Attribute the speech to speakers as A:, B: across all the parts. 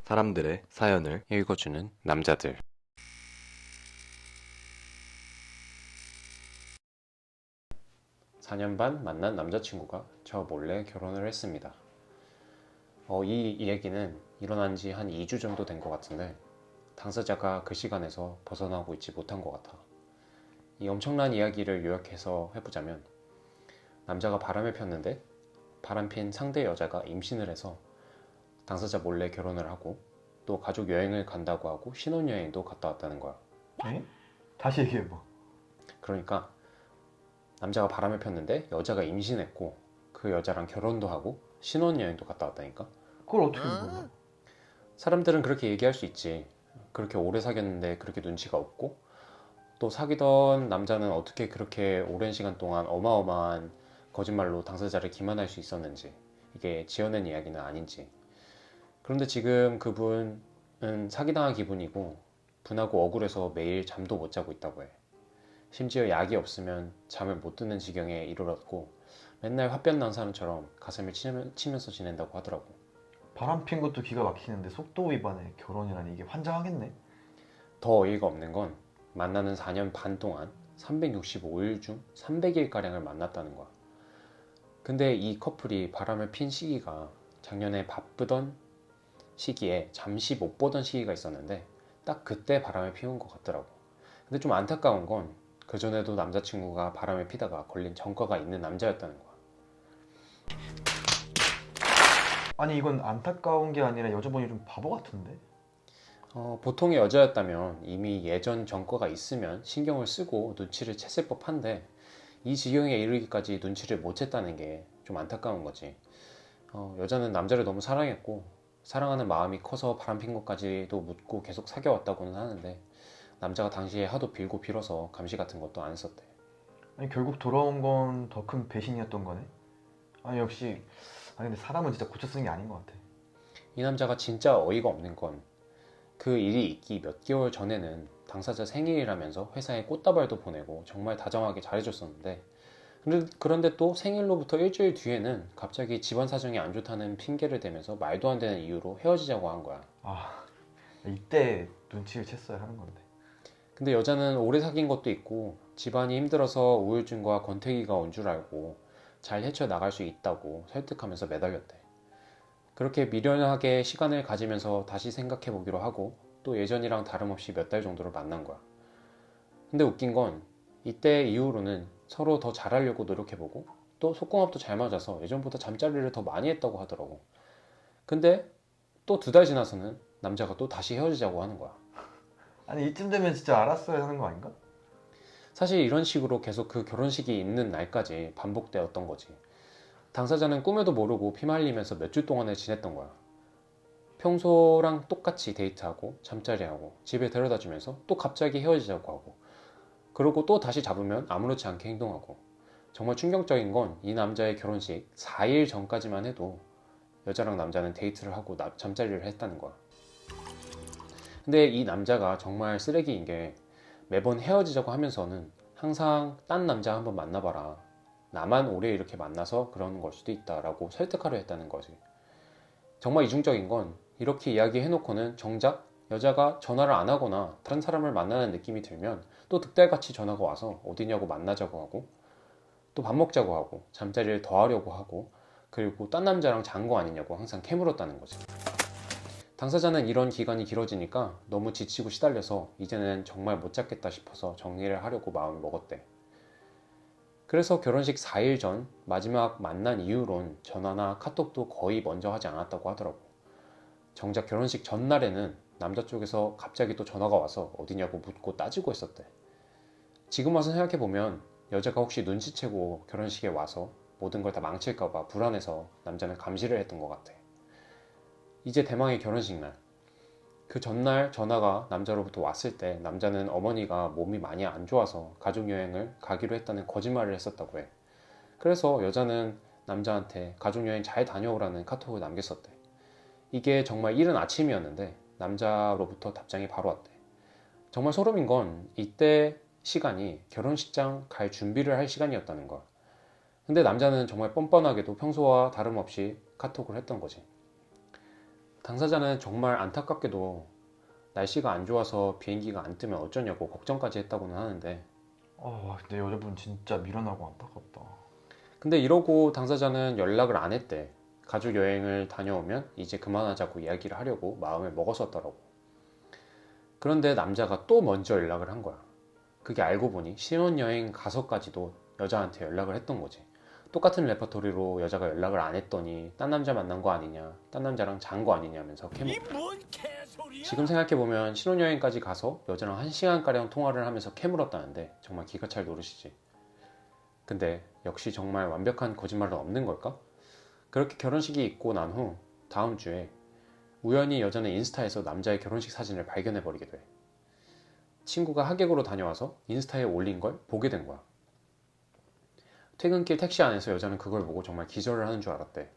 A: 사람들의 사연을
B: 읽어주는 남자들. 4년 반 만난 남자친구가 저 몰래 결혼을 했습니다. 이 이야기는 일어난 지 한 2주 정도 된 것 같은데 당사자가 그 시간에서 벗어나고 있지 못한 것 같아. 이 엄청난 이야기를 요약해서 해보자면, 남자가 바람을 폈는데 바람핀 상대 여자가 임신을 해서 당사자 몰래 결혼을 하고, 또 가족 여행을 간다고 하고 신혼여행도 갔다 왔다는 거야.
C: 에? 다시 얘기해봐.
B: 그러니까 남자가 바람을 폈는데 여자가 임신했고, 그 여자랑 결혼도 하고 신혼여행도 갔다 왔다니까.
C: 그걸 어떻게 몰라?
B: 사람들은 그렇게 얘기할 수 있지. 그렇게 오래 사귀었는데 그렇게 눈치가 없고, 또 사귀던 남자는 어떻게 그렇게 오랜 시간 동안 어마어마한 거짓말로 당사자를 기만할 수 있었는지, 이게 지어낸 이야기는 아닌지. 그런데 지금 그분은 사기당한 기분이고 분하고 억울해서 매일 잠도 못 자고 있다고 해. 심지어 약이 없으면 잠을 못 드는 지경에 이르렀고, 맨날 화병 난 사람처럼 가슴을 치면서 지낸다고 하더라고.
C: 바람 핀 것도 기가 막히는데 속도 위반에 결혼이라니 이게 환장하겠네.
B: 더 어이가 없는 건, 만나는 4년 반 동안 365일 중 300일가량을 만났다는 거야. 근데 이 커플이 바람을 핀 시기가 작년에 바쁘던 시기에 잠시 못 보던 시기가 있었는데, 딱 그때 바람을 피운 것 같더라고. 근데 좀 안타까운 건, 그전에도 남자친구가 바람을 피다가 걸린 전과가 있는 남자였다는 거야.
C: 아니 이건 안타까운 게 아니라 여자분이 좀 바보 같은데?
B: 보통의 여자였다면 이미 예전 전과가 있으면 신경을 쓰고 눈치를 챘을 법한데, 이 지경에 이르기까지 눈치를 못 챘다는 게 좀 안타까운 거지. 여자는 남자를 너무 사랑했고, 사랑하는 마음이 커서 바람핀 것까지도 묻고 계속 사귀어왔다고는 하는데, 남자가 당시에 하도 빌고 빌어서 감시 같은 것도 안 했었대.
C: 아니 결국 돌아온 건 더 큰 배신이었던 거네? 아니 역시 근데 사람은 진짜 고쳐 쓰는 게 아닌 것 같아.
B: 이 남자가 진짜 어이가 없는 건, 그 일이 있기 몇 개월 전에는 당사자 생일이라면서 회사에 꽃다발도 보내고 정말 다정하게 잘해줬었는데, 그런데 또 생일로부터 일주일 뒤에는 갑자기 집안 사정이 안 좋다는 핑계를 대면서 말도 안 되는 이유로 헤어지자고 한 거야.
C: 아 이때 눈치를 챘어야 하는 건데.
B: 근데 여자는 오래 사귄 것도 있고 집안이 힘들어서 우울증과 권태기가 온 줄 알고 잘 헤쳐나갈 수 있다고 설득하면서 매달렸대. 그렇게 미련하게 시간을 가지면서 다시 생각해 보기로 하고, 또 예전이랑 다름없이 몇 달 정도를 만난 거야. 근데 웃긴 건, 이때 이후로는 서로 더 잘하려고 노력해보고, 또 속궁합도 잘 맞아서 예전보다 잠자리를 더 많이 했다고 하더라고. 근데 또 2달 지나서는 남자가 또 다시 헤어지자고 하는 거야.
C: 아니 이쯤 되면 진짜 알았어야 하는 거 아닌가?
B: 사실 이런 식으로 계속 그 결혼식이 있는 날까지 반복되었던 거지. 당사자는 꿈에도 모르고 피말리면서 몇 주 동안을 지냈던 거야. 평소랑 똑같이 데이트하고 잠자리하고 집에 데려다주면서 또 갑자기 헤어지자고 하고, 그러고 또 다시 잡으면 아무렇지 않게 행동하고. 정말 충격적인 건, 이 남자의 결혼식 4일 전까지만 해도 여자랑 남자는 데이트를 하고 잠자리를 했다는 거야. 근데 이 남자가 정말 쓰레기인 게, 매번 헤어지자고 하면서는 항상 딴 남자 한번 만나봐라, 나만 오래 이렇게 만나서 그러는 걸 수도 있다라고 설득하려 했다는 거지. 정말 이중적인 건, 이렇게 이야기해놓고는 정작 여자가 전화를 안 하거나 다른 사람을 만나는 느낌이 들면 또 득달같이 전화가 와서 어디냐고 만나자고 하고, 또 밥 먹자고 하고 잠자리를 더 하려고 하고, 그리고 딴 남자랑 잔 거 아니냐고 항상 캐물었다는 거지. 당사자는 이런 기간이 길어지니까 너무 지치고 시달려서 이제는 정말 못 잡겠다 싶어서 정리를 하려고 마음을 먹었대. 그래서 결혼식 4일 전 마지막 만난 이후론 전화나 카톡도 거의 먼저 하지 않았다고 하더라고. 정작 결혼식 전날에는 남자 쪽에서 갑자기 또 전화가 와서 어디냐고 묻고 따지고 있었대. 지금 와서 생각해보면, 여자가 혹시 눈치채고 결혼식에 와서 모든 걸 다 망칠까봐 불안해서 남자는 감시를 했던 것 같아. 이제 대망의 결혼식 날, 그 전날 전화가 남자로부터 왔을 때 남자는 어머니가 몸이 많이 안 좋아서 가족여행을 가기로 했다는 거짓말을 했었다고 해. 그래서 여자는 남자한테 가족여행 잘 다녀오라는 카톡을 남겼었대. 이게 정말 이른 아침이었는데 남자로부터 답장이 바로 왔대. 정말 소름인 건, 이때 시간이 결혼식장 갈 준비를 할 시간이었다는 거야. 근데 남자는 정말 뻔뻔하게도 평소와 다름없이 카톡을 했던 거지. 당사자는 정말 안타깝게도 날씨가 안 좋아서 비행기가 안 뜨면 어쩌냐고 걱정까지 했다고는 하는데,
C: 근데 여자분 진짜 미련하고 안타깝다.
B: 근데 이러고 당사자는 연락을 안 했대. 가족 여행을 다녀오면 이제 그만하자고 이야기를 하려고 마음을 먹었었더라고. 그런데 남자가 또 먼저 연락을 한 거야. 그게 알고 보니 신혼여행 가서까지도 여자한테 연락을 했던 거지. 똑같은 레퍼토리로 여자가 연락을 안 했더니 딴 남자 만난 거 아니냐, 딴 남자랑 잔 거 아니냐면서 지금 생각해보면 신혼여행까지 가서 여자랑 1시간가량 통화를 하면서 캐물었다는데 정말 기가 찰 노릇이지. 근데 역시 정말 완벽한 거짓말은 없는 걸까? 그렇게 결혼식이 있고 난 후 다음 주에 우연히 여자는 인스타에서 남자의 결혼식 사진을 발견해버리게 돼. 친구가 하객으로 다녀와서 인스타에 올린 걸 보게 된 거야. 퇴근길 택시 안에서 여자는 그걸 보고 정말 기절을 하는 줄 알았대.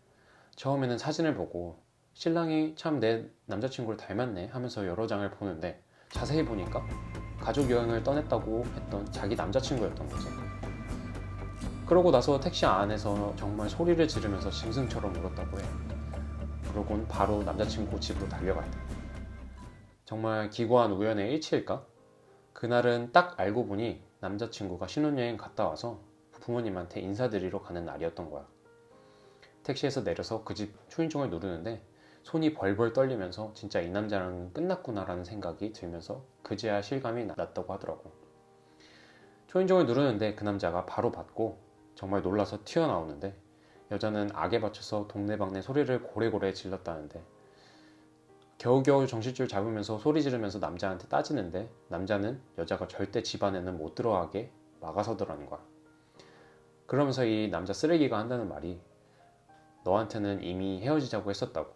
B: 처음에는 사진을 보고 신랑이 참 내 남자친구를 닮았네 하면서 여러 장을 보는데 자세히 보니까 가족 여행을 떠냈다고 했던 자기 남자친구였던 거지. 그러고 나서 택시 안에서 정말 소리를 지르면서 짐승처럼 울었다고 해. 그러곤 바로 남자친구 집으로 달려갔대. 정말 기구한 우연의 일치일까? 그날은 딱 알고 보니 남자친구가 신혼여행 갔다 와서 부모님한테 인사드리러 가는 날이었던 거야. 택시에서 내려서 그 집 초인종을 누르는데 손이 벌벌 떨리면서 진짜 이 남자랑 끝났구나라는 생각이 들면서 그제야 실감이 났다고 하더라고. 초인종을 누르는데 그 남자가 바로 받고 정말 놀라서 튀어나오는데 여자는 악에 받쳐서 동네방네 소리를 고래고래 질렀다는데 겨우겨우 정신줄 잡으면서 소리 지르면서 남자한테 따지는데 남자는 여자가 절대 집 안에는 못 들어가게 막아서더라는 거야. 그러면서 이 남자 쓰레기가 한다는 말이 너한테는 이미 헤어지자고 했었다고.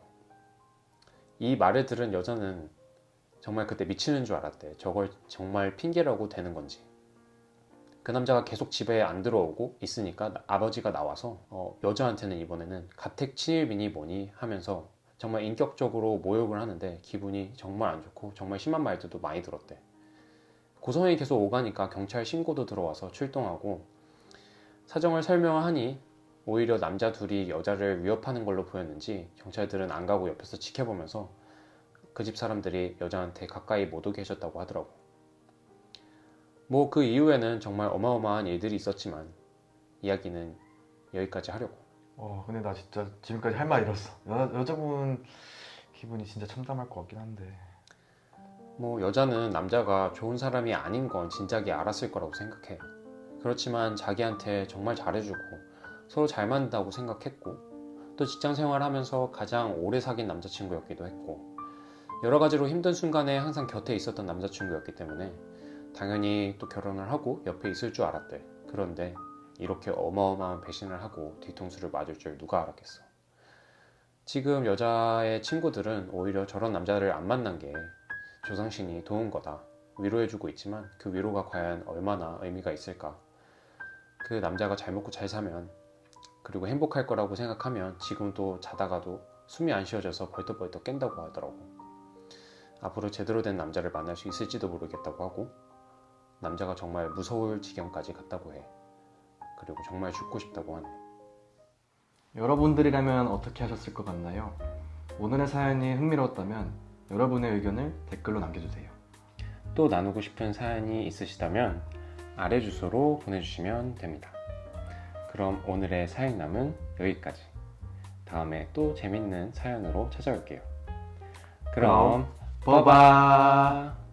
B: 이 말을 들은 여자는 정말 그때 미치는 줄 알았대. 저걸 정말 핑계라고 되는 건지. 그 남자가 계속 집에 안 들어오고 있으니까 아버지가 나와서 여자한테는 이번에는 가택 친일비니 뭐니 하면서 정말 인격적으로 모욕을 하는데 기분이 정말 안 좋고 정말 심한 말들도 많이 들었대. 고성이 계속 오가니까 경찰 신고도 들어와서 출동하고 사정을 설명하니 오히려 남자 둘이 여자를 위협하는 걸로 보였는지 경찰들은 안 가고 옆에서 지켜보면서 그 집 사람들이 여자한테 가까이 못 오게 해줬다고 하더라고. 뭐 그 이후에는 정말 어마어마한 일들이 있었지만 이야기는 여기까지 하려고.
C: 근데 나 진짜 지금까지 할 말 잃었어. 여자분 기분이 진짜 참담할 것 같긴 한데.
B: 뭐 여자는 남자가 좋은 사람이 아닌 건 진작에 알았을 거라고 생각해. 그렇지만 자기한테 정말 잘해주고 서로 잘 맞는다고 생각했고 또 직장 생활하면서 가장 오래 사귄 남자친구였기도 했고 여러 가지로 힘든 순간에 항상 곁에 있었던 남자친구였기 때문에 당연히 또 결혼을 하고 옆에 있을 줄 알았대. 그런데 이렇게 어마어마한 배신을 하고 뒤통수를 맞을 줄 누가 알았겠어. 지금 여자의 친구들은 오히려 저런 남자를 안 만난 게 조상신이 도운 거다. 위로해주고 있지만 그 위로가 과연 얼마나 의미가 있을까. 그 남자가 잘 먹고 잘 사면 그리고 행복할 거라고 생각하면 지금도 자다가도 숨이 안 쉬어져서 벌떡벌떡 깬다고 하더라고. 앞으로 제대로 된 남자를 만날 수 있을지도 모르겠다고 하고 남자가 정말 무서울 지경까지 갔다고 해. 그리고 정말 죽고 싶다고 하네.
C: 여러분들이라면 어떻게 하셨을 것 같나요? 오늘의 사연이 흥미로웠다면 여러분의 의견을 댓글로 남겨주세요.
B: 또 나누고 싶은 사연이 있으시다면 아래 주소로 보내주시면 됩니다. 그럼 오늘의 사연남은 여기까지. 다음에 또 재밌는 사연으로 찾아올게요. 그럼
C: 빠바.